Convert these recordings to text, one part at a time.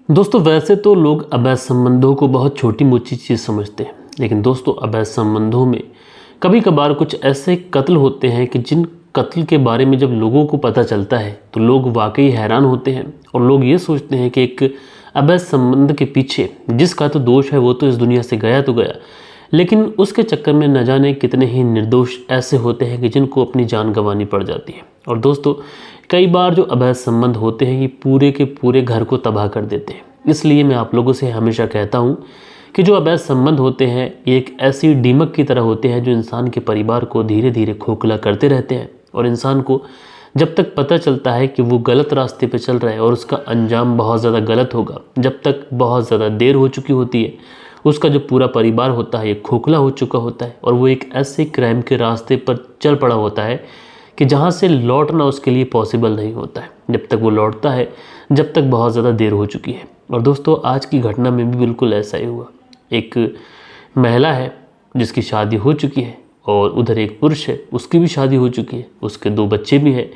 दोस्तों वैसे तो लोग अवैध संबंधों को बहुत छोटी मोटी चीज़ समझते हैं, लेकिन दोस्तों अवैध संबंधों में कभी कभार कुछ ऐसे कत्ल होते हैं कि जिन कत्ल के बारे में जब लोगों को पता चलता है तो लोग वाकई हैरान होते हैं और लोग ये सोचते हैं कि एक अवैध संबंध के पीछे जिसका तो दोष है वो तो इस दुनिया से गया तो गया, लेकिन उसके चक्कर में न जाने कितने ही निर्दोष ऐसे होते हैं कि जिनको अपनी जान गंवानी पड़ जाती है। और दोस्तों कई बार जो अवैध संबंध होते हैं ये पूरे के पूरे घर को तबाह कर देते हैं। इसलिए मैं आप लोगों से हमेशा कहता हूँ कि जो अवैध संबंध होते हैं ये एक ऐसी दीमक की तरह होते हैं जो इंसान के परिवार को धीरे धीरे खोखला करते रहते हैं। और इंसान को जब तक पता चलता है कि वो गलत रास्ते पे चल रहा है और उसका अंजाम बहुत ज़्यादा गलत होगा, जब तक बहुत ज़्यादा देर हो चुकी होती है, उसका जो पूरा परिवार होता है ये खोखला हो चुका होता है और वो एक ऐसे क्राइम के रास्ते पर चल पड़ा होता है कि जहाँ से लौटना उसके लिए पॉसिबल नहीं होता है। जब तक वो लौटता है जब तक बहुत ज़्यादा देर हो चुकी है। और दोस्तों आज की घटना में भी बिल्कुल ऐसा ही हुआ। एक महिला है जिसकी शादी हो चुकी है और उधर एक पुरुष है, उसकी भी शादी हो चुकी है, उसके 2 बच्चे भी हैं,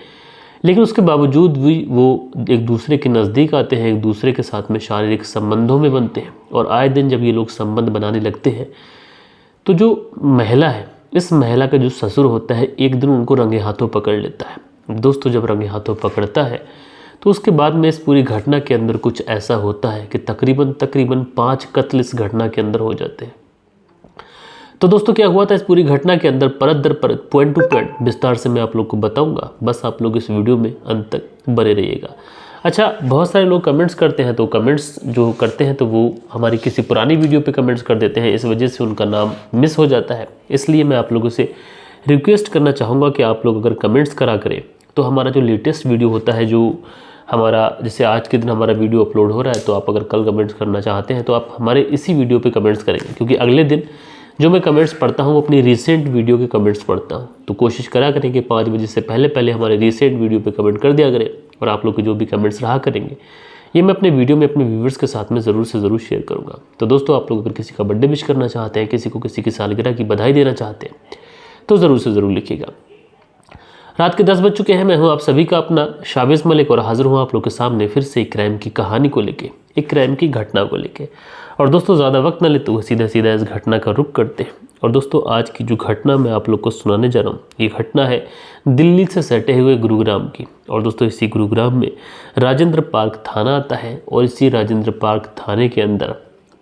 लेकिन उसके बावजूद भी वो एक दूसरे के नज़दीक आते हैं, एक दूसरे के साथ में शारीरिक संबंधों में बनते हैं। और आए दिन जब ये लोग संबंध बनाने लगते हैं तो जो महिला है, इस महिला का जो ससुर होता है एक दिन उनको रंगे हाथों पकड़ लेता है। दोस्तों जब रंगे हाथों पकड़ता है तो उसके बाद में इस पूरी घटना के अंदर कुछ ऐसा होता है कि तकरीबन 5 कत्ल इस घटना के अंदर हो जाते हैं। तो दोस्तों क्या हुआ था इस पूरी घटना के अंदर परत दर परत, पॉइंट टू पॉइंट विस्तार से मैं आप लोग को बताऊंगा। बस आप लोग इस वीडियो में अंत तक बने रहिएगा। अच्छा, बहुत सारे लोग कमेंट्स करते हैं, तो कमेंट्स जो करते हैं तो वो हमारी किसी पुरानी वीडियो पे कमेंट्स कर देते हैं, इस वजह से उनका नाम मिस हो जाता है। इसलिए मैं आप लोगों से रिक्वेस्ट करना चाहूँगा कि आप लोग अगर कमेंट्स करा करें तो हमारा जो लेटेस्ट वीडियो होता है, जो हमारा जैसे आज के दिन हमारा वीडियो अपलोड हो रहा है, तो आप अगर कल कमेंट्स करना चाहते हैं तो आप हमारे इसी वीडियो पे कमेंट्स करेंगे, क्योंकि अगले दिन जो मैं कमेंट्स पढ़ता हूँ वो अपनी रीसेंट वीडियो के कमेंट्स पढ़ता हूँ। तो कोशिश करा करें कि 5 बजे से पहले हमारे रीसेंट वीडियो पे कमेंट कर दिया करें और आप लोग के जो भी कमेंट्स रहा करेंगे ये मैं अपने वीडियो में अपने व्यूवर्स के साथ में ज़रूर से ज़रूर शेयर करूँगा। तो दोस्तों आप लोग अगर किसी का बर्थडे विश करना चाहते हैं, किसी को किसी की सालगिरह की बधाई देना चाहते हैं तो ज़रूर से ज़रूर लिखिएगा। रात के 10 बज चुके हैं। मैं हूं आप सभी का अपना शाबिज़ मलिक और हाजिर हूं आप लोग के सामने फिर से एक क्राइम की कहानी को लेके, एक क्राइम की घटना को लेके। और दोस्तों ज़्यादा वक्त ना लेते हुए सीधा इस घटना का रुख करते हैं। और दोस्तों आज की जो घटना मैं आप लोग को सुनाने जा रहा हूँ ये घटना है दिल्ली से सटे हुए गुरुग्राम की। और दोस्तों इसी गुरुग्राम में राजेंद्र पार्क थाना आता है और इसी राजेंद्र पार्क थाने के अंदर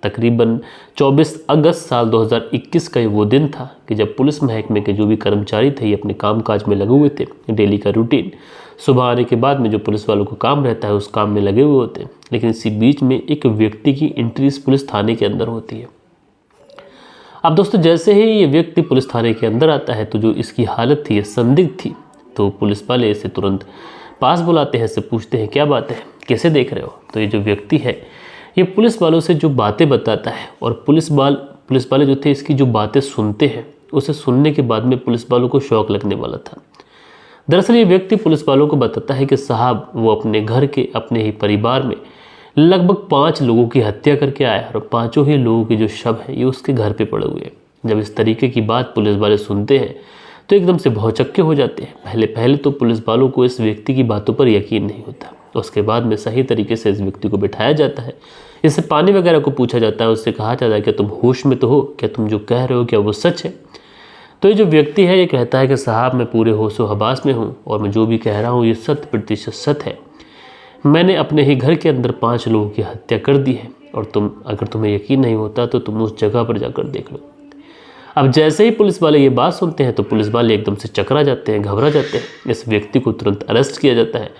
तकरीबन 24 अगस्त साल 2021 का वो दिन था कि जब पुलिस महकमे के जो भी कर्मचारी थे ये अपने कामकाज में लगे हुए थे। डेली का रूटीन सुबह आने के बाद में जो पुलिस वालों को काम रहता है उस काम में लगे हुए होते हैं, लेकिन इसी बीच में एक व्यक्ति की एंट्री इस पुलिस थाने के अंदर होती है। अब दोस्तों जैसे ही ये व्यक्ति पुलिस थाने के अंदर आता है तो जो इसकी हालत थी ये संदिग्ध थी। तो पुलिस वाले इसे तुरंत पास बुलाते हैं, इससे पूछते हैं क्या बात है, कैसे देख रहे हो। तो ये जो व्यक्ति है ये पुलिस वालों से जो बातें बताता है और पुलिस वाले जो थे इसकी जो बातें सुनते हैं, उसे सुनने के बाद में पुलिस वालों को शौक लगने वाला था। दरअसल ये व्यक्ति पुलिस वालों को बताता है कि साहब वो अपने घर के अपने ही परिवार में लगभग 5 लोगों की हत्या करके आया और 5 ही लोगों के जो शव हैं ये उसके घर पे पड़े हुए हैं। जब इस तरीके की बात पुलिस वाले सुनते हैं तो एकदम से भौचक्के हो जाते हैं। पहले तो पुलिस वालों को इस व्यक्ति की बातों पर यकीन नहीं होता। उसके बाद में सही तरीके से इस व्यक्ति को बिठाया जाता है, इससे पानी वगैरह को पूछा जाता है, उससे कहा जाता है कि तुम होश में तो हो, क्या तुम जो कह रहे हो क्या वो सच है। तो ये जो व्यक्ति है ये कहता है कि साहब मैं पूरे होशो हवास में हूँ और मैं जो भी कह रहा हूँ ये 100% सत्य है। मैंने अपने ही घर के अंदर 5 लोगों की हत्या कर दी है और अगर तुम्हें यकीन नहीं होता तो तुम उस जगह पर जाकर देख लो। अब जैसे ही पुलिस वाले ये बात सुनते हैं तो पुलिस वाले एकदम से चकरा जाते हैं, घबरा जाते हैं। इस व्यक्ति को तुरंत अरेस्ट किया जाता है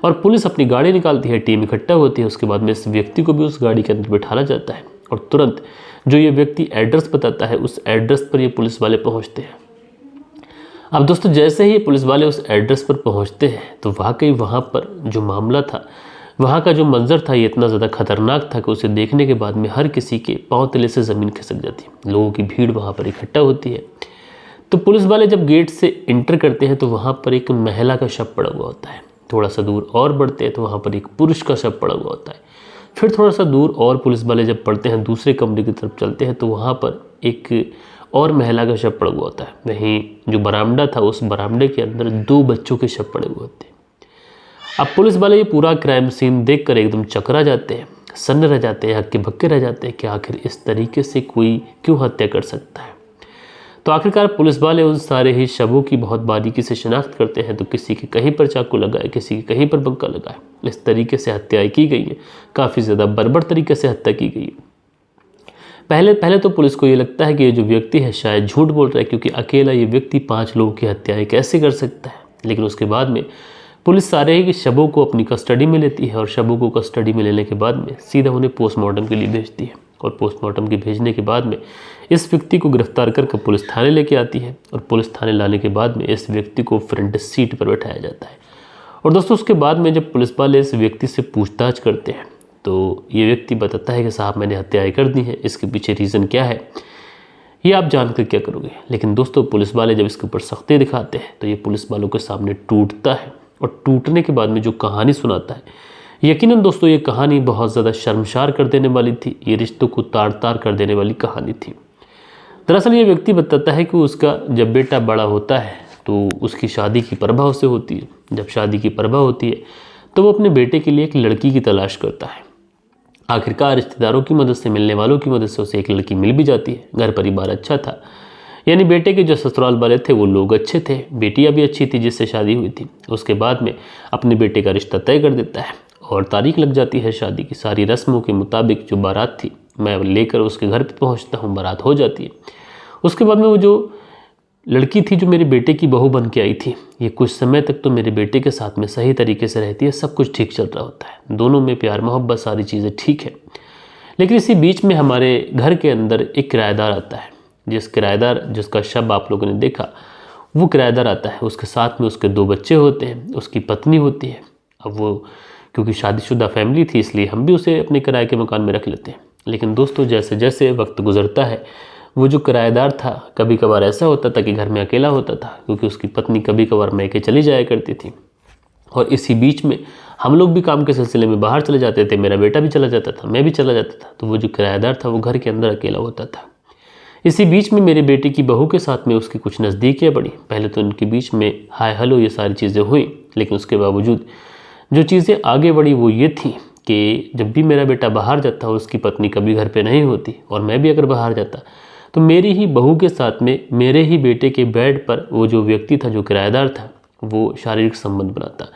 और पुलिस अपनी गाड़ी निकालती है, टीम इकट्ठा होती है। उसके बाद में इस व्यक्ति को भी उस गाड़ी के अंदर बिठाया जाता है और तुरंत जो ये व्यक्ति एड्रेस बताता है उस एड्रेस पर ये पुलिस वाले पहुंचते हैं। अब दोस्तों जैसे ही पुलिस वाले उस एड्रेस पर पहुंचते हैं तो वाकई वहाँ पर जो मामला था, वहाँ का जो मंजर था ये इतना ज़्यादा खतरनाक था कि उसे देखने के बाद में हर किसी के पाँव तले से ज़मीन खिसक जाती है। लोगों की भीड़ वहाँ पर इकट्ठा होती है। तो पुलिस वाले जब गेट से इंटर करते हैं तो वहाँ पर एक महिला का शव पड़ा हुआ होता है। थोड़ा सा दूर और बढ़ते हैं तो वहाँ पर एक पुरुष का शव पड़ा हुआ होता है। फिर थोड़ा सा दूर और पुलिस वाले जब पढ़ते हैं दूसरे कमरे की तरफ चलते हैं तो वहाँ पर एक और महिला का शव पड़ा हुआ होता है। वहीं जो बरामदा था उस बरामदे के अंदर 2 बच्चों के शव पड़े हुए होते हैं। अब पुलिस वाले ये पूरा क्राइम सीन देखकर एकदम चकरा जाते हैं। सन्न रह जाते हैं, हक्के बक्के रह जाते हैं कि आखिर इस तरीके से कोई क्यों हत्या कर सकता है। तो आखिरकार पुलिस वाले उन सारे ही शवों की बहुत बारीकी से शिनाख्त करते हैं। तो किसी के कहीं पर चाकू लगा है, किसी के कहीं पर बंका लगा है। इस तरीके से हत्याएं की गई हैं, काफ़ी ज़्यादा बर्बर तरीके से हत्या की गई है। पहले तो पुलिस को ये लगता है कि ये जो व्यक्ति है शायद झूठ बोल रहा है, क्योंकि अकेला ये व्यक्ति 5 लोगों की हत्याएं कैसे कर सकता है। लेकिन उसके बाद में पुलिस सारे ही शवों को अपनी कस्टडी में लेती है और शवों को कस्टडी में लेने के बाद में सीधा उन्हें पोस्टमार्टम के लिए भेजती है। और पोस्टमार्टम के भेजने के बाद में इस व्यक्ति को गिरफ्तार करके पुलिस थाने लेके आती है। और पुलिस थाने लाने के बाद में इस व्यक्ति को फ्रंट सीट पर बैठाया जाता है। और दोस्तों उसके बाद में जब पुलिस वाले इस व्यक्ति से पूछताछ करते हैं तो ये व्यक्ति बताता है कि साहब मैंने हत्याएं कर दी हैं, इसके पीछे रीज़न क्या है ये आप जानकर क्या करोगे। लेकिन दोस्तों पुलिस वाले जब इसके ऊपर सख्ती दिखाते हैं तो ये पुलिस वालों के सामने टूटता है। और टूटने के बाद में जो कहानी सुनाता है, यकीनन दोस्तों ये कहानी बहुत ज़्यादा शर्मसार कर देने वाली थी। ये रिश्तों को तार तार कर देने वाली कहानी थी। दरअसल ये व्यक्ति बताता है कि उसका जब बेटा बड़ा होता है तो उसकी शादी की परवाह उसे होती है। जब शादी की परवाह होती है तो वो अपने बेटे के लिए एक लड़की की तलाश करता है। आखिरकार रिश्तेदारों की मदद से, मिलने वालों की मदद से उसे एक लड़की मिल भी जाती है। घर परिवार अच्छा था, यानी बेटे के जो ससुराल वाले थे वो लोग अच्छे थे, बेटियां भी अच्छी थी जिससे शादी हुई थी। उसके बाद में अपने बेटे का रिश्ता तय कर देता है और तारीख लग जाती है शादी की। सारी रस्मों के मुताबिक जो बारात थी मैं लेकर उसके घर पर पहुँचता हूँ, बारात हो जाती है। उसके बाद में वो जो लड़की थी जो मेरे बेटे की बहू बन के आई थी, ये कुछ समय तक तो मेरे बेटे के साथ में सही तरीके से रहती है, सब कुछ ठीक चल रहा होता है, दोनों में प्यार मोहब्बत सारी चीज़ें ठीक है। लेकिन इसी बीच में हमारे घर के अंदर एक किराएदार आता है। जिसका शव आप लोगों ने देखा वो किराएदार आता है। उसके साथ में उसके 2 बच्चे होते हैं, उसकी पत्नी होती है। अब वो क्योंकि शादीशुदा फैमिली थी इसलिए हम भी उसे अपने किराए के मकान में रख लेते हैं। लेकिन दोस्तों जैसे जैसे वक्त गुजरता है वो जो किराएदार था कभी कभार ऐसा होता था कि घर में अकेला होता था, क्योंकि उसकी पत्नी कभी कभार मैके चली जाया करती थी। और इसी बीच में हम लोग भी काम के सिलसिले में बाहर चले जाते थे, मेरा बेटा भी चला जाता था, मैं भी चला जाता था। तो वो जो किराएदार था वो घर के अंदर अकेला होता था। इसी बीच में मेरे बेटे की बहू के साथ में उसकी कुछ नज़दीकियाँ बढ़ी। पहले तो उनके बीच में हाय हेलो ये सारी चीज़ें हुई, लेकिन उसके बावजूद जो चीज़ें आगे बढ़ी वो ये थी कि जब भी मेरा बेटा बाहर जाता उसकी पत्नी कभी घर पे नहीं होती, और मैं भी अगर बाहर जाता तो मेरी ही बहू के साथ में मेरे ही बेटे के बेड पर वो जो व्यक्ति था जो किराएदार था वो शारीरिक संबंध बनाता।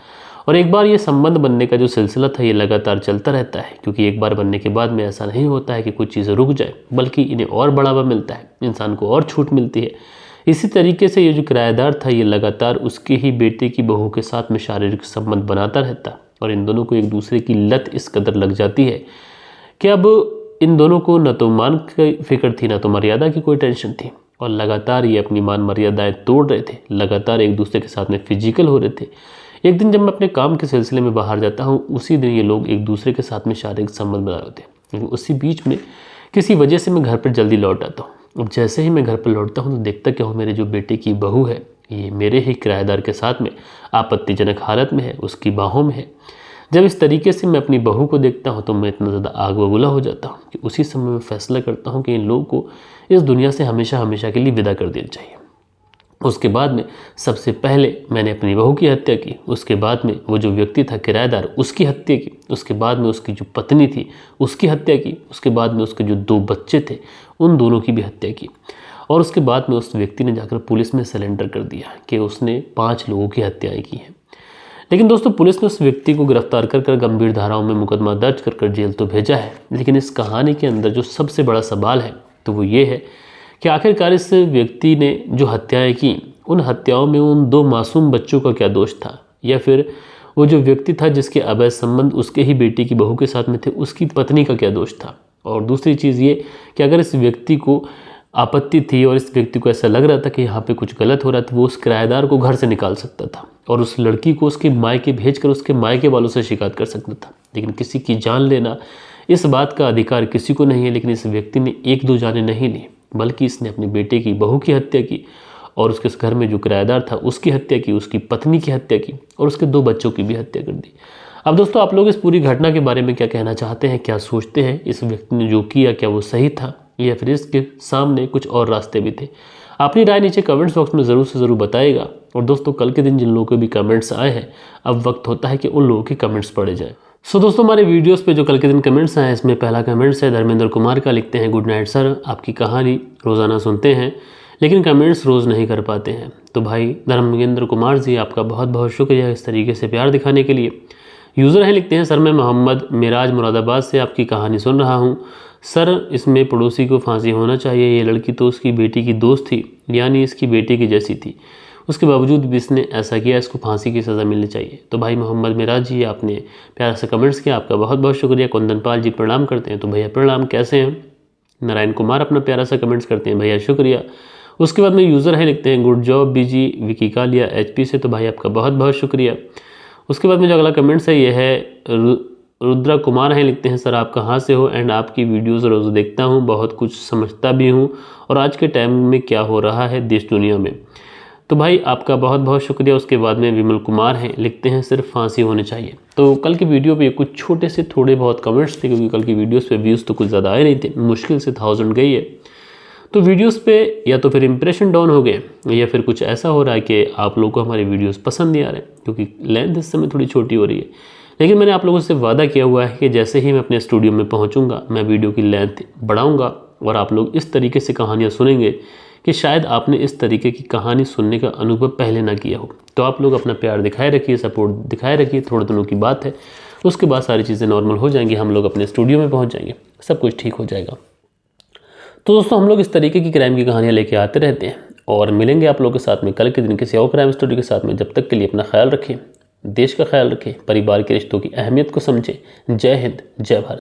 और एक बार ये संबंध बनने का जो सिलसिला था ये लगातार चलता रहता है, क्योंकि एक बार बनने के बाद में ऐसा नहीं होता है कि कुछ चीज़ें रुक जाए, बल्कि इन्हें और बढ़ावा मिलता है, इंसान को और छूट मिलती है। इसी तरीके से ये जो किराएदार था ये लगातार उसके ही बेटे की बहू के साथ में शारीरिक संबंध बनाता रहता, और इन दोनों को एक दूसरे की लत इस कदर लग जाती है कि अब इन दोनों को न तो मान की फिक्र थी न तो मर्यादा की कोई टेंशन थी, और लगातार ये अपनी मान मर्यादाएं तोड़ रहे थे, लगातार एक दूसरे के साथ में फिजिकल हो रहे थे। एक दिन जब मैं अपने काम के सिलसिले में बाहर जाता हूँ उसी दिन ये लोग एक दूसरे के साथ में शारीरिक संबंध बना रहे थे, लेकिन उसी बीच में किसी वजह से मैं घर पर जल्दी लौट आता हूँ। अब जैसे ही मैं घर पर लौटता हूँ तो देखता क्या हूँ, मेरे जो बेटे की बहू है ये मेरे ही किराएदार के साथ में आपत्तिजनक हालत में है, उसकी बाहों में है। जब इस तरीके से मैं अपनी बहू को देखता हूँ तो मैं इतना ज़्यादा आग बबूला हो जाता हूँ कि उसी समय मैं फैसला करता हूँ कि इन लोगों को इस दुनिया से हमेशा हमेशा के लिए विदा कर देना चाहिए। उसके बाद में सबसे पहले मैंने अपनी बहू की हत्या की, उसके बाद में वो जो व्यक्ति था किराएदार उसकी हत्या की, उसके बाद में उसकी जो पत्नी थी उसकी हत्या की, उसके बाद में उसके जो 2 बच्चे थे उन दोनों की भी हत्या की, और उसके बाद में उस व्यक्ति ने जाकर पुलिस में सरेंडर कर दिया कि उसने 5 लोगों की हत्याएँ की हैं। लेकिन दोस्तों पुलिस ने उस व्यक्ति को गिरफ्तार कर गंभीर धाराओं में मुकदमा दर्ज कर जेल तो भेजा है, लेकिन इस कहानी के अंदर जो सबसे बड़ा सवाल है तो वो ये है कि आखिरकार इस व्यक्ति ने जो हत्याएं की उन हत्याओं में उन 2 मासूम बच्चों का क्या दोष था, या फिर वो जो व्यक्ति था जिसके अवैध संबंध उसके ही बेटे की बहू के साथ में थे उसकी पत्नी का क्या दोष था। और दूसरी चीज़ ये कि अगर इस व्यक्ति को आपत्ति थी और इस व्यक्ति को ऐसा लग रहा था कि यहाँ पे कुछ गलत हो रहा था, वो उस किराएदार को घर से निकाल सकता था और उस लड़की को उसके मायके भेजकर उसके मायके वालों से शिकायत कर सकता था। लेकिन किसी की जान लेना इस बात का अधिकार किसी को नहीं है, लेकिन इस व्यक्ति ने 1-2 जानें नहीं ली, बल्कि इसने अपने बेटे की बहू की हत्या की और उसके घर में जो किराएदार था उसकी हत्या की, उसकी पत्नी की हत्या की और उसके 2 बच्चों की भी हत्या कर दी। अब दोस्तों आप लोग इस पूरी घटना के बारे में क्या कहना चाहते हैं, क्या सोचते हैं? इस व्यक्ति ने जो किया क्या वो सही था, या फिर इसके सामने कुछ और रास्ते भी थे? अपनी राय नीचे कमेंट्स बॉक्स में ज़रूर से ज़रूर बताइएगा। और दोस्तों कल के दिन जिन लोगों के भी कमेंट्स आए हैं अब वक्त होता है कि उन लोगों के कमेंट्स पढ़े जाएं। दोस्तों हमारे वीडियोस पे जो कल के दिन कमेंट्स आए इसमें पहला कमेंट्स है धर्मेंद्र कुमार का। लिखते हैं, गुड नाइट सर, आपकी कहानी रोज़ाना सुनते हैं लेकिन कमेंट्स रोज़ नहीं कर पाते हैं। तो भाई धर्मेंद्र कुमार जी, आपका बहुत बहुत शुक्रिया इस तरीके से प्यार दिखाने के लिए। यूज़र हैं, लिखते हैं, सर मैं मोहम्मद मिराज मुरादाबाद से आपकी कहानी सुन रहा हूँ। सर इसमें पड़ोसी को फांसी होना चाहिए। ये लड़की तो उसकी बेटी की दोस्त थी, यानी इसकी बेटी की जैसी थी। उसके बावजूद भी इसने ऐसा किया, इसको फांसी की सज़ा मिलनी चाहिए। तो भाई मोहम्मद मिराज जी, आपने प्यारा से कमेंट्स किया, आपका बहुत बहुत शुक्रिया। कुंदन पाल जी प्रणाम करते हैं। तो भैया प्रणाम, कैसे हैं? नारायण कुमार अपना प्यारा सा कमेंट्स करते हैं, भैया शुक्रिया। उसके बाद में यूज़र है, लिखते हैं, गुड जॉब बीजी, विकी कालिया HP से। तो भाई आपका बहुत बहुत शुक्रिया। उसके बाद में जो अगला कमेंट्स है ये है रुद्रा कुमार हैं, लिखते हैं, सर आप कहाँ से हो एंड आपकी वीडियोज़ रोज़ देखता हूँ, बहुत कुछ समझता भी हूँ और आज के टाइम में क्या हो रहा है देश दुनिया में। तो भाई आपका बहुत बहुत शुक्रिया। उसके बाद में विमल कुमार हैं, लिखते हैं, सिर्फ फांसी होनी चाहिए। तो कल की वीडियो पे कुछ छोटे से थोड़े बहुत कमेंट्स थे, क्योंकि कल की वीडियोस पे व्यूज़ तो कुछ ज़्यादा आए नहीं थे, मुश्किल से 1000 गई है। तो वीडियोस पे या तो फिर इंप्रेशन डाउन हो गए या फिर कुछ ऐसा हो रहा है कि आप लोगों को हमारी वीडियोस पसंद नहीं आ रहे, क्योंकि लेंथ इस समय थोड़ी छोटी हो रही है। लेकिन मैंने आप लोगों से वादा किया हुआ है कि जैसे ही मैं अपने स्टूडियो में पहुँचूँगा मैं वीडियो की लेंथ बढ़ाऊँगा और आप लोग इस तरीके से कहानियाँ सुनेंगे कि शायद आपने इस तरीके की कहानी सुनने का अनुभव पहले ना किया हो। तो आप लोग अपना प्यार दिखाए रखिए, सपोर्ट दिखाए रखिए। थोड़े दिनों की बात है, उसके बाद सारी चीज़ें नॉर्मल हो जाएंगी, हम लोग अपने स्टूडियो में पहुंच जाएंगे, सब कुछ ठीक हो जाएगा। तो दोस्तों हम लोग इस तरीके की क्राइम की कहानियाँ लेके आते रहते हैं और मिलेंगे आप लोगों के साथ में कल के दिन किसी और क्राइम स्टोरी के साथ में। जब तक के लिए अपना ख्याल रखें, देश का ख्याल रखें, परिवार के रिश्तों की अहमियत को समझें। जय हिंद, जय भारत।